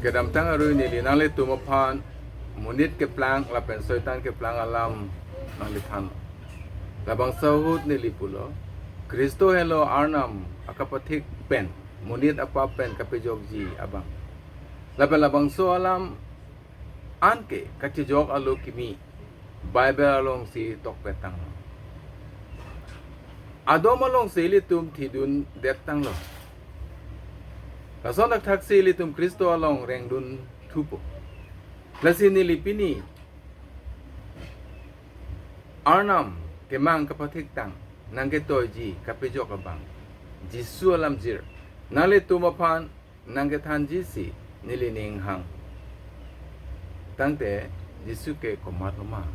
Kedam tang arui ni li nang le tumapan munit ke plang lapen soitan ke plang alam nang li than labang sahut ni li pulo Kristo hello arnam akapathik pen munit apa pen kapejok ji abang labang so alam anke kachijok alo kimi Bible along si tok petang adom along si li tum thidun detang lo Kason taksi litum Kristo along rengdun tupo. Lasini lipini Arnam kemang kapatik tang nangketoji kapejok abang. Jisu alam jir. Nale tumapan nangketan jisi nilining hang. Tangte Jisu ke komat loma.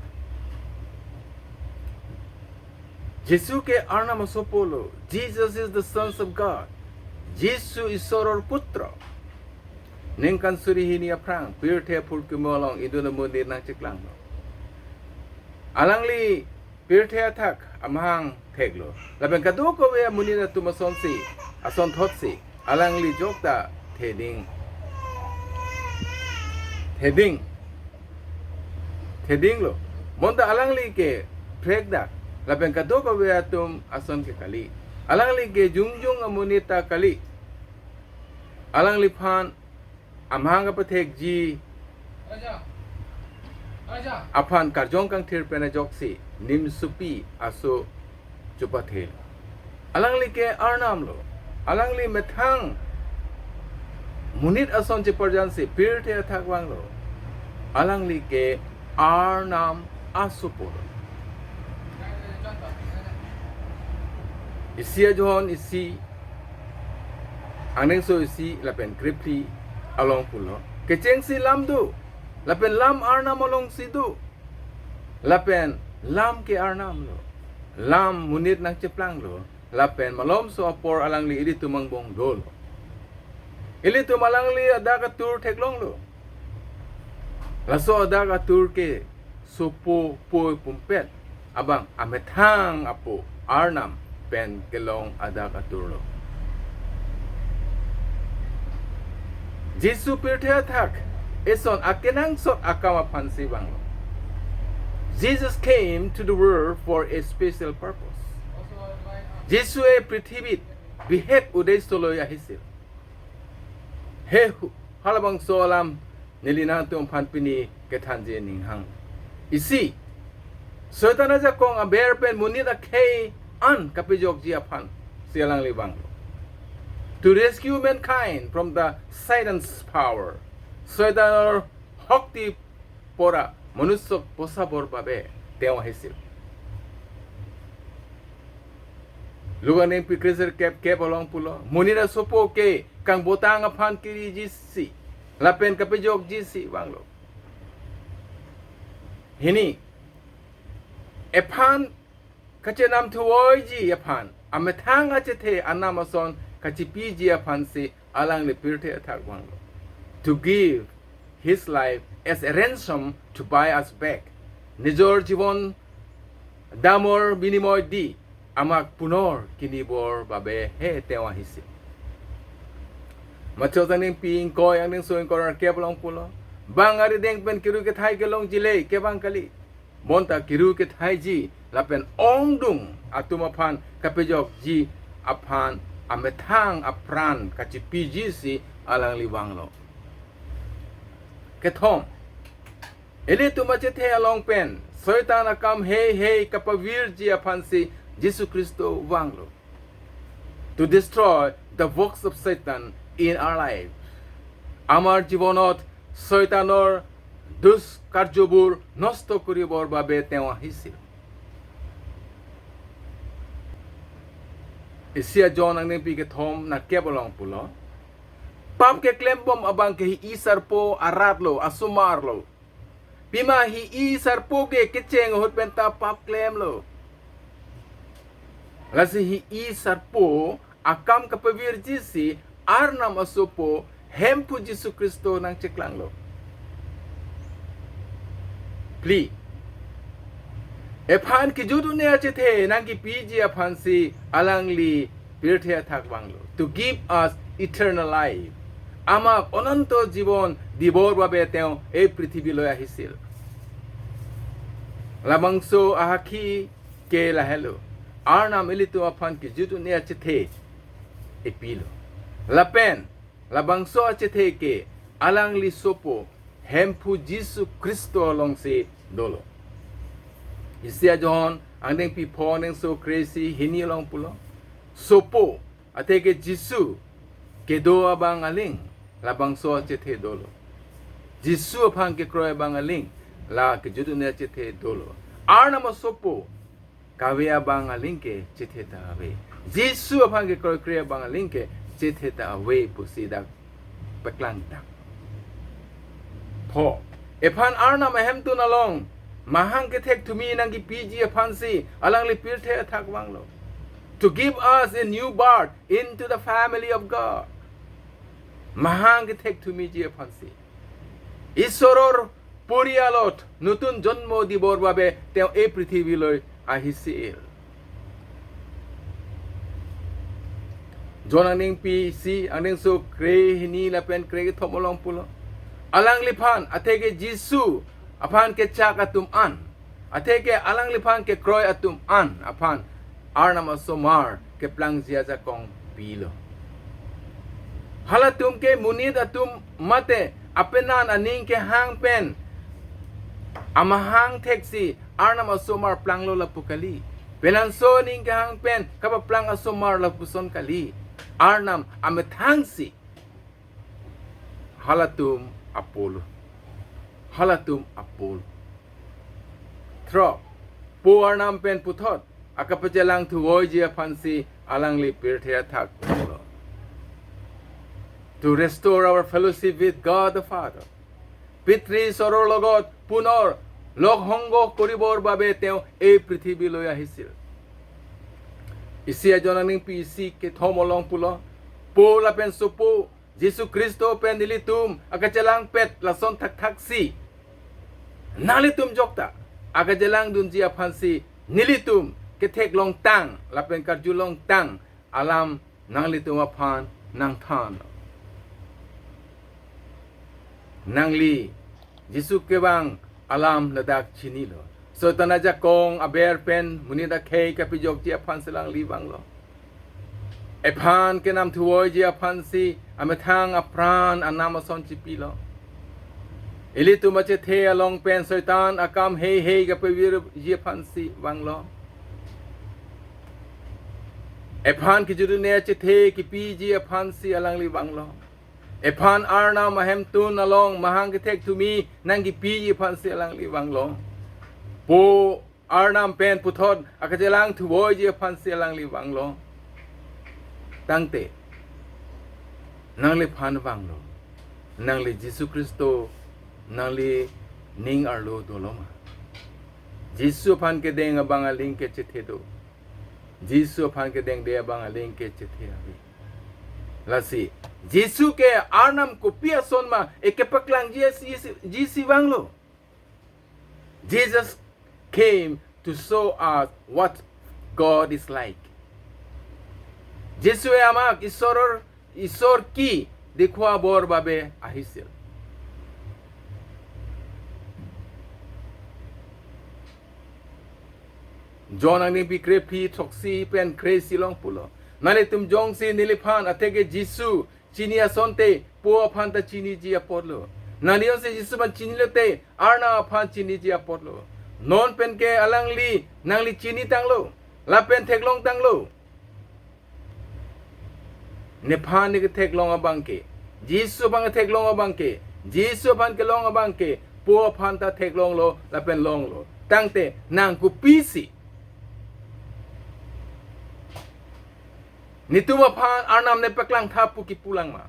Jisu ke Arnam sopolo. Jesus is the sons of God. Jisu isoror putra. Nengkan surihini aprang pirte pulkumolong iduna mundir nang ciklang. Alangli pirte atak amhang teglo. Laben kadu ko we munira tumasonsi ason thotsi. Alangli jokta theding lo. Monta alangli ke pregda. Laben kadu ko we atum ason ke kali. Alangli ke jungjung amunita kali. Alang lipan amhang apathek ji apan karjong kang thir pena joksi nim supi aso chupathel alang li ke arnam lo alang li methang munit ason che parjansi pirte athagwang lo alang li ke arnam asupor isia johon isi Aneng so isi lapen kripli along pulo. Keceng si lam do. Lapen lam arnam along si do. Lapen lam ke arnam lo. Lam munit nang ceplang lo. Lapen malom so apor alang li ili tumangbong do lo. Ili tumalang li ada ka tur teklong lo. Laso ada ka tur ke supo po pumpet. Abang amethang apo arnam pen kelong ada ka tur lo. Jisu pirte atak eson akenang sot akama pansi bang. Jesus came to the world for a special purpose. Jisu e prithibit bihet uday solo yahisil. He halabang solam nilinatong panpini ketanje ninghang. Isi soitana jakong aber pen munita kay an kapijok jiapan sialang libang. To rescue mankind from the Satan's power. Satan hokti pora manusok posabor babe tewa hisil. Lugar neng pikriser kep along pulo. Munira sopo ke kang botang apan kiri jisi. Lapen kapejok jisi banglo. Hini epan kacenam tuwoy ji epan ametang achete anamason kachipijia pansi alang le pirte atak wanglo to give his life as a ransom to buy us back nijor jibon damor binimoy di amak punor kinibor babe he tewa hisi machotan ning ping koy ang ning soin korar keblong pulo bangari deng pen kiru ke thai kelong jile ke bang kali monta kiru ke thai ji lapen ongdung atumapan kapejok ji apan amethang apran kachipiji si alang liwang lo. Kethom. Eli tumachete along pen. Soitan akam hey kapavir ji apan si Jesu Kristo wang lo. To destroy the works of Satan in our life. Amar jibonot soitanor dus karjobur nosto kuribor babe tewa hisil. Isia John ang nempi ke thom na kebolong pulo. Pam ke klembom abang ke hi isar po aratlo asumarlo. Pima hi isar po ke keceng hot penta pap klem lo. Lasi hi isar po akam kapavir jisi arnam asupo hempu Jesu Kristo nang ceklang lo. Pli. Epan ki judu ne achete nang ki piji apansi alangli pirte atak banglo to give us eternal life আমাক অনন্ত জীৱন দিবৰ বাবে তেওঁ এই পৃথিৱীলৈ আহিছিল labangso ahaki ke lahelo arna milito apan ki jutu ne achithe epilo lapen labangso achithe ke alangli sopo hempu jisu kristo longse dolo isia john andeng pi phoneng so crazy hini long pulo sopo ateke jisu ke do abang aling labangso achithe dolo jisu apan ke kroy bang aling la ke jutu ne chithe dolo arna mo sopo kawea bang aling ke chithe ta ave jisu apang ke kroy kriya bang aling ke chithe ta ave pusida peklang ta pho ephan arna mahem tu nalong mahang ke thek tumi nang ki pg aphan si alang li pirthe athak wanglo to give us a new birth into the family of God mahang ke thek tumi ji aphan si ishoror পৰিয়ালত নতুন জন্ম দিবৰ বাবে তেওঁ এই পৃথিৱীলৈ আহিছিল জনানিং পিসি আনিং সো ক্ৰেহিনি লাপেন ক্ৰেগে থমলং পুলো alang lipan atege jisu apan ke chak atum an atege alang lipan ke kroy atum an apan arnam asomar ke plang zia za kong pilo halatum ke munid atum mate apenan aning ke hang pen amahang taxi arnam asomar planglo la pukali penanso ning ke hang pen kapa plang asomar la puson kali arnam amethangsi halatum apolo tro po arnam pen puthot akapajalang tu voyia fansi alang li pirthea thak to restore our fellowship with God the Father পিতৃ ঈশ্বৰৰ লগত পুনৰ লগ সংগ কৰিবৰ বাবে তেওঁ এই পৃথিৱীলৈ আহিছিল ইছিয়া জনানিং পিসি কে থমলং পুলো পোলা পেন সুপো যিশু খ্রিস্ট পেন দিলি তুম akajalang pet lason thak thaksi nali tum jokta akajalang dunjia phansi nili tum ke thek long tang lapen karju long tang alam nangli tum aphan nang than nangli jisu ke bang alam ladak chini lo so tanaja kong aber pen munida khei kapijok ji aphan selang li bang lo ephan ke nam thuoi ji aphan si amethang apran anam son chipi lo eli tu mache the along pen soitan akam hei hei kapivir ji aphan si bang lo ephan ki judu ne che the ki pi ji aphan si alang li bang lo ephan arna mahem tun along mahang ke thek tumi nangi pi ji phan se alang li bang lo po arnam pen puthot akajalang thu boy ji phan se alang li bang lo tangte nangli phan bang lo nangli jisu kristo nangli ning arlo doloma jisu phan ke deng abang aling ke chethe do jisu phan ke deng de abang aling ke chethe abi lasi jisu ke arnam ko pia sonma ekepaklang jisi banglo Jesus came to show us what God is like jisu amak ishor ki dekhwa bor babe ahisil John ani bi krepi toksi pen crazy long pulo nale tum jong si niliphan atege jisu chinia sonte po aphan ta chini ji apolo nalion se jisu ban chini lote arna aphan chini ji apolo non pen ke alangli nangli chini tanglo la pen theklong tanglo nephan ni ke theklong abangke jisu bang theklong abangke jisu ban ke long abangke po aphan ta theklong lo la pen long lo tangte nang ku pisi Nituma phan arnam ne peklang thapu ki pulang ma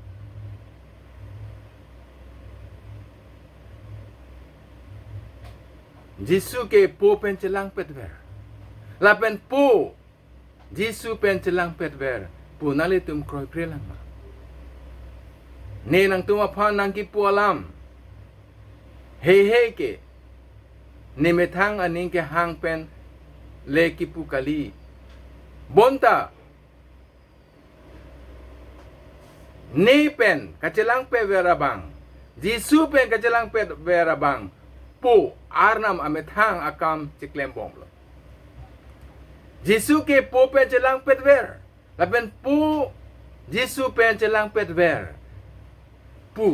Jisu ke po pen chelang petver la pen po Jisu pen chelang petver pu nali tum kroy krelang ma ne nang tuma phan nang ki pu alam hey ke ne methang aning ke hang pen le ki pu kali bonta นี่เป็นกัจลังเป็ดเวราบังยิสุเป็นกัจลังเป็ดเวราบังปูอาร์นามอเมทังอากามจิกเลมบอมโลยิสุเกปูเป็นกัจลังเป็ดเวรและเป็นปูยิสุเป็นกัจลังเป็ดเวรปู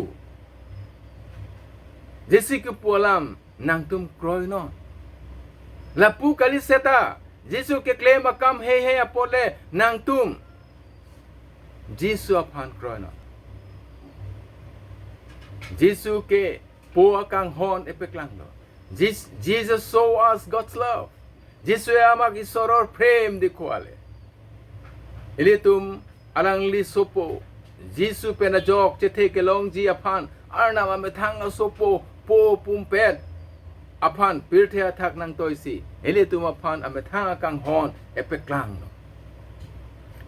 ยิสุqueปูลามนางตุมกรอยนอนและปูกาลิเซตายิสุqueเคลมอากามเฮเฮอโปเลนางตุมJisu apan krono. Jisu ke po akang hon epeklang lo. Jesus show us God's love. Jisu amak isoror prem di kuale. Ilitum alang li sopo. Jisu penajok cete kelong ji apan arna mametang sopo po pumpet apan pirte atak nang toisi. Ilitum apan ametang akang hon epeklang lo.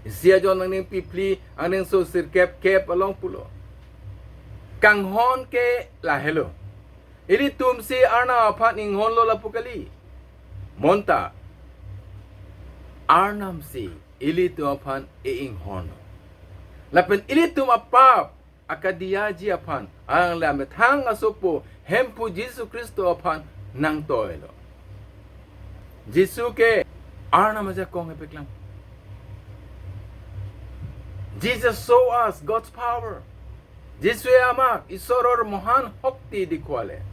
Sia jon nang ning pipli ang ning so sir kep along pulo kang hon ke la hello ili tum si arna phat ning hon lo la pukali monta arnam si ili tu aphan e ing hon la pen ili tum apap akadia ji aphan ang la methang asopo hempu Jesu Kristo aphan nang toilo Jesu ke arnam ja kong e peklang Jesus show us God's power. Jisu amak isoror mohan hokti di kuale.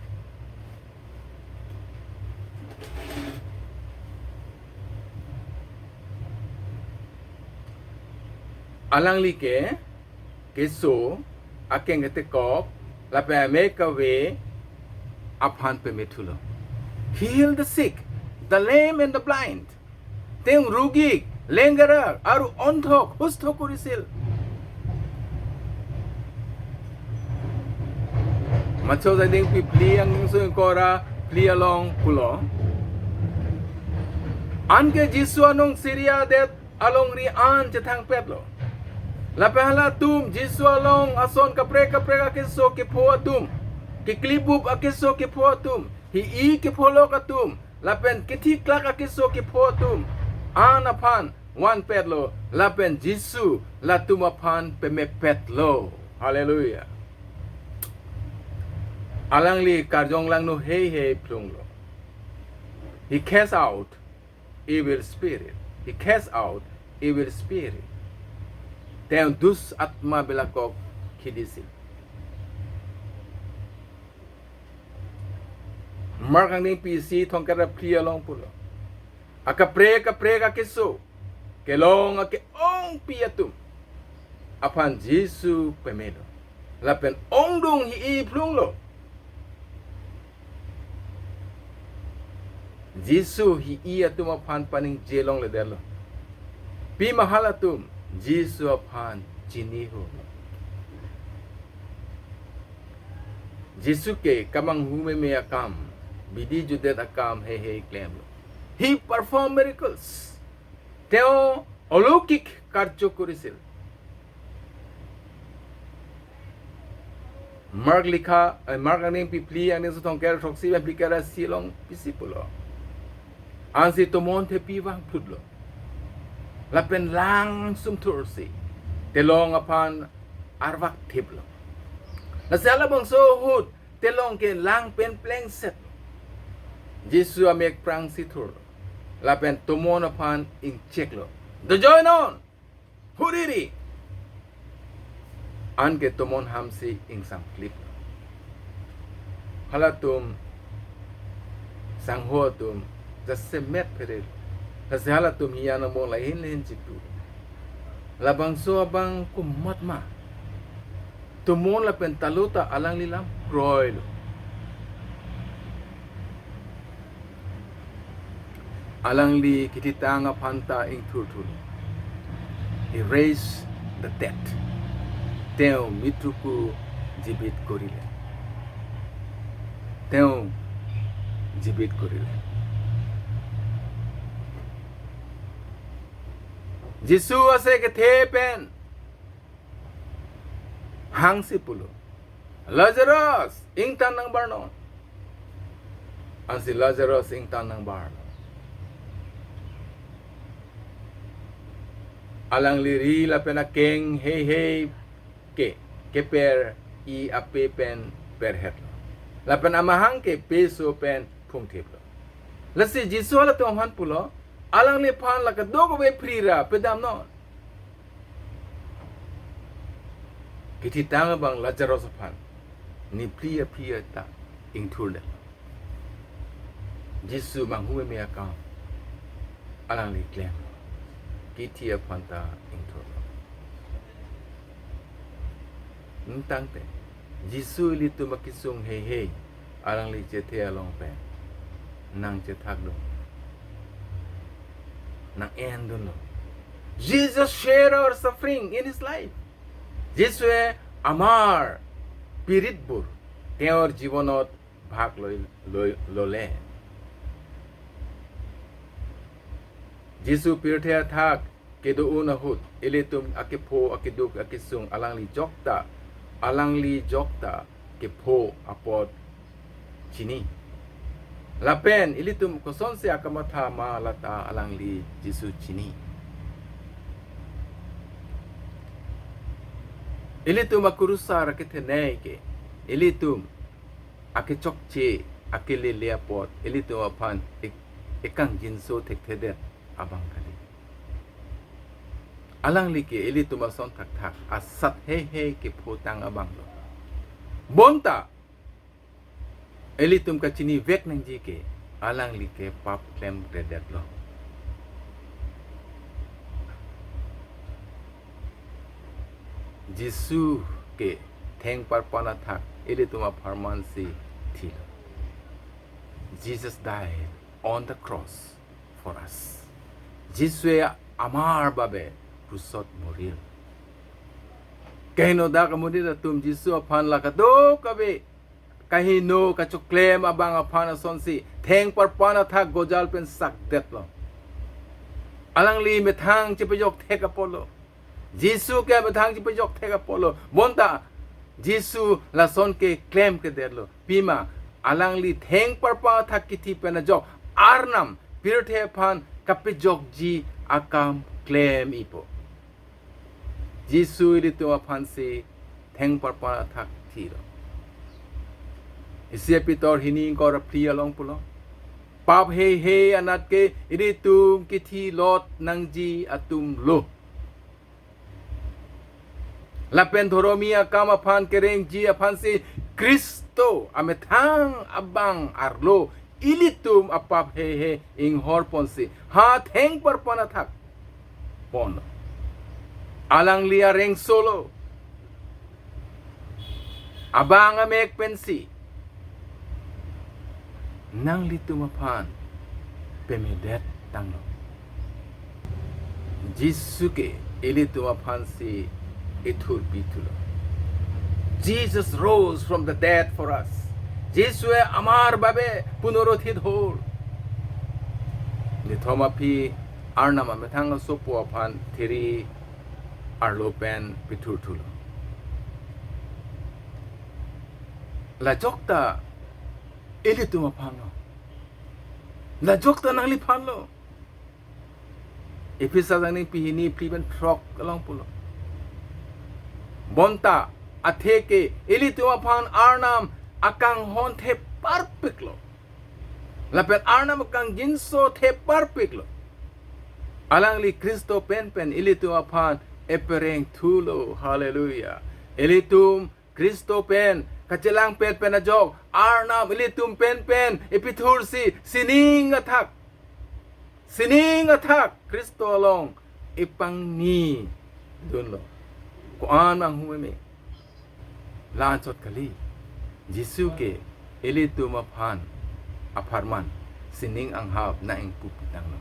Alang like keso akeng etekop la pe make away aphan pe metulo. Heal the sick, the lame and the blind. Teng rugi Lengara aru onthok husto kurisil macho sa ding pipli ang so kora pli along pulo anke Jisu anong Syria det along ri an chetang petlo la pahala tum Jisu along ason kapre ke so ke pho tum ke klibub akeso ke pho tum hi I ke pholo ka tum la pen kiti klak akeso ke pho tum anapan one petlo la pen Jisu la tumapan pe me petlo hallelujah alang li karjong lang no hey plung lo he cast out evil spirit he cast out evil spirit ten dus atma belakok kidisi markang ning PC thong kara pria long pulo akapre ka keso kelong ake ong piatum apan Jisu pemelo lapen ong dong hi plung lo Jisu hi atum apan paning jelong le delo pi mahalatum Jisu apan jiniho Jisu ke kamang hume me akam bidi judet akam he claim he perform miracles Teo অলৌকিক কার্য করেছিল মার্ক আনিং পিপলি আনিং সুতং কের ঠকসি বিকারা সিলং পিসিপুলো ansi tomon te piwang pudlo lapen lang sumtursi telong apan arwak tiblo nasala bang so hud telong ke lang pen pleng set Jisu amek prang situr lapen tomon apan ing cheklo the join on huriri an ke tomon hamsi ing sang clip halatum sang hotum the semet peril kasi halatum hiyana mo lain jitu labang so abang kumat ma tumon lapen taluta alang lilam kroil alang li kititanga panta ing turtul erase the debt teo mitruku jibit korile teo jibit korile Jisu ase ke thepen hangsi pulo Lazarus ing tanang barnon ansi Lazarus ing tanang barnon alang liri la pena keng hey ke per I ape pen per het la pen amahang ke peso pen phung thep lo la si jisu la to han pulo alang le phan la ka dogo be prira pedam no kiti tang bang Lazarus phan ni pria ta ing thul jisu mang hu me ka alang le klem kiti phan ta ing thul tang te jisu li tu makisung he alang li che the along pe nang che thak do nang end do no Jesus share our suffering in his life jisu amar pirit bur teor jibanot bhag lole jisu pirthea thak kedo unahut elitum akipho akiduk akisung alang li jokta ke pho apot chini lapen ilitum koson se akamatha ma lata alang li jisu chini ilitum akurusa rakithe nei ke ilitum akichokche akile leapot ilitum aphan ekang jinso thekthedet abang kali alang li ke ilitum ason thak asat he ke photang abang lo bonta ilitum kachini vek nang ji ke alang li ke pap klem kredet lo jisu ke theng par pana thak ilitum apharman si thil Jesus died on the cross for us jisu amar babe pusot moril kahino da kamudira tum jisu aphan la ka do kabe kahino ka chuklem abang aphan sonsi theng par pana tha gojal pen sak det lo alang li methang chipejok theka polo jisu ke methang chipejok theka polo bonta jisu la son ke claim ke derlo pima alang li theng par pa tha kiti pen jok arnam pirthe phan kapejok ji akam claim ipo jisu ri to aphan se theng par pa thak thiro isia pitor hini kor priya long pulo pap he anat ke ri tum kithi lot nangji atum lo lapen thoromia kam aphan kereng ji aphan se kristo amethang abang arlo ilitum apap he ing hor ponse ha theng par pana thak pon alang lia reng solo abang amek pensi nang litum aphan pemedet tanglo jisuke ilitum aphan si ithur bitulo Jesus rose from the dead for us Jisue amar babe punurothit hol ni thoma phi arnama methang sopo aphan thiri arlopen pithur thulo la jokta elitum aphano la jokta nangli phanlo episa jani pihini priben frog along pulo bonta atheke elitum aphan arnam akang hon the perfect lo lapet arnam akang jinso the perfect lo alangli Kristo pen ilitum aphan epereng thulo hallelujah ilitum Kristo pen kachelang pen ajok arnam ilitum pen epithur si sining athak Kristo along ipang ni dun lo ko an mang humeme lan chot kali Jisu ke ilitum aphan apharman sining ang hab na ing pupitang lo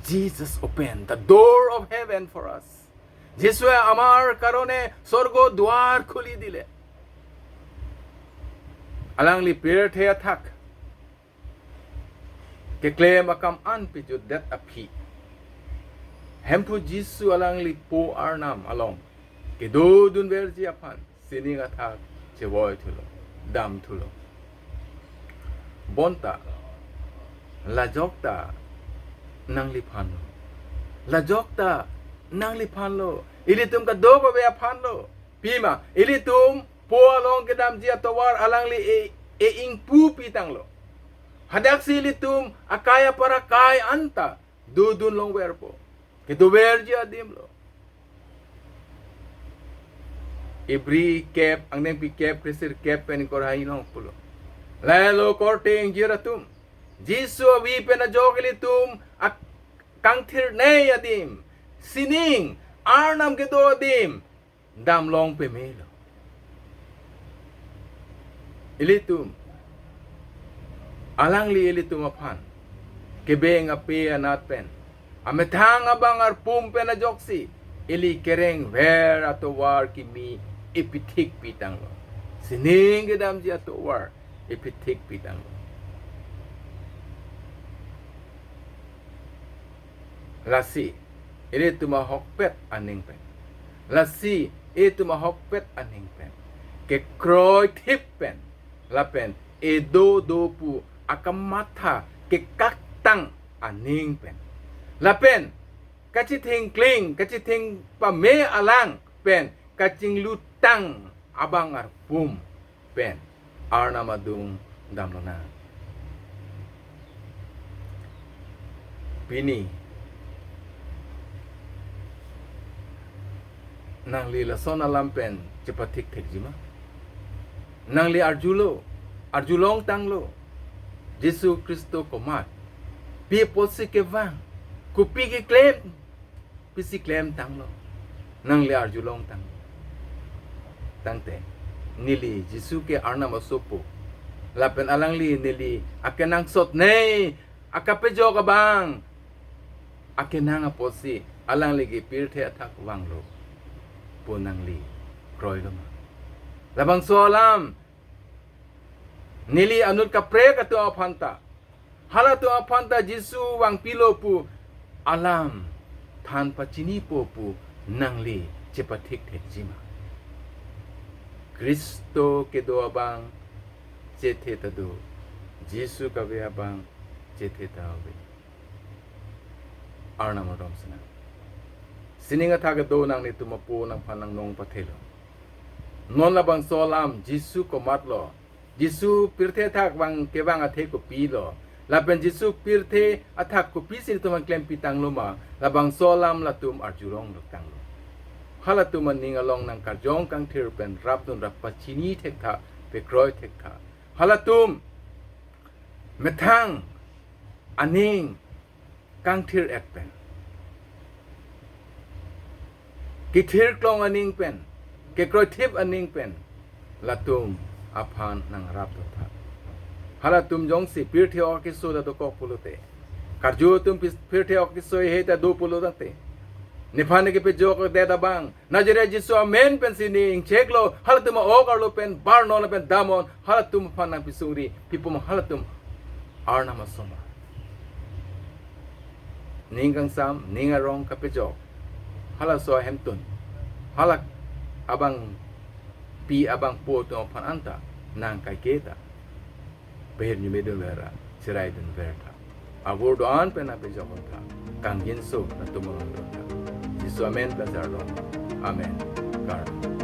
Jesus opened the door of heaven for us Jisu amar karone sorgo dwar khuli dile alang li pirthe thak ke claim akam an pijut that aphi hempu Jisu alang li po arnam along ke do dun verji aphan sining athak chevoy thulo dam thulo bonta lajokta nangli phanlo lajokta nangli phanlo ilitum ka dogo be phanlo pima ilitum po along kedam jia tawar alang li e ing pu pitang lo. Hadak silitum akaya para kai anta dudun long werpo. Kitu werji adim lo. Ibri kep ang neng pi kep krisir kep pen korai long pulo. Lalo korting jiratum. Jisu wi pen ajogilitum ak kangthir ne adim. Sining arnam kito adim. Dam long pe melo. Ilitum alang li ilitum apan. Kebeng api anat pen. Ametang abang arpum pen ajoksi. Ili kereng ver ato war kimi ipitik pitang lo. Sining gedam ji ato war ipitik pitang lo. Lasi ili tuma hokpet aning pen. Lasi ili tuma hokpet aning pen. Ke kroy tip pen. Lapen edo dopu akamata ke kaktang aning pen. Lapen kaciting kling kaciting pame alang pen kacing lutang abang arpum pen arna madung damlona. Pini nang li lason alam pen cepatik tekjima. Nang li arjulong tanglo Jesu Kristo komat pi posi ke vang kupi ki claim pisi claim tanglo nang li arjulong tang tangte nili Jesu ke arna masopo lapen alang li nili akenang sot nei akapejo ka bang akenang posi alang li ki pirthe athak wanglo punang li kroy lo labang solam nili anut ka pre ka to aphanta hala to aphanta Jesu wang pilopu alam than pachini popu nangli cepatik tekjima Kristo ke do abang cethe tado Jesu ka be abang cethe tawe arna modom sana sininga thaga do nang ni tumapu nang phanang nong pathelo non labang solam Jesu ko matlo Jesu pirthe thak bang ke bang athe ko pi lo lapen Jesu pirthe athak ko pi sin tumang klem pitang luma labang solam latum arjurong lutang lo halatum ning along nang karjong kang thir pen raptun rapachini thekha pe kroy thekha halatum methang aning kang thir ek pen ki thir klong aning pen ke kroy thip aning pen latum aphan nang raptun tha halatum jong si pirthe or ki soda to kok pulute karjo tum pirthe or ki soy he ta do pulute Nifane ke pe jok de da bang Najere Jesu amen pen sining cheklo halatum ogarlo pen barno pen damon halatum phanang pisuri pipum halatum arna masoma ningang sam ningarong ka pe jok halaso hemtun halak abang pi abang po to phan anta nang kai keta per ni medon vera sirai den verta abordo an pen ape jok tha kang yin so na tumang ro tha Jesu amen, Amen. God.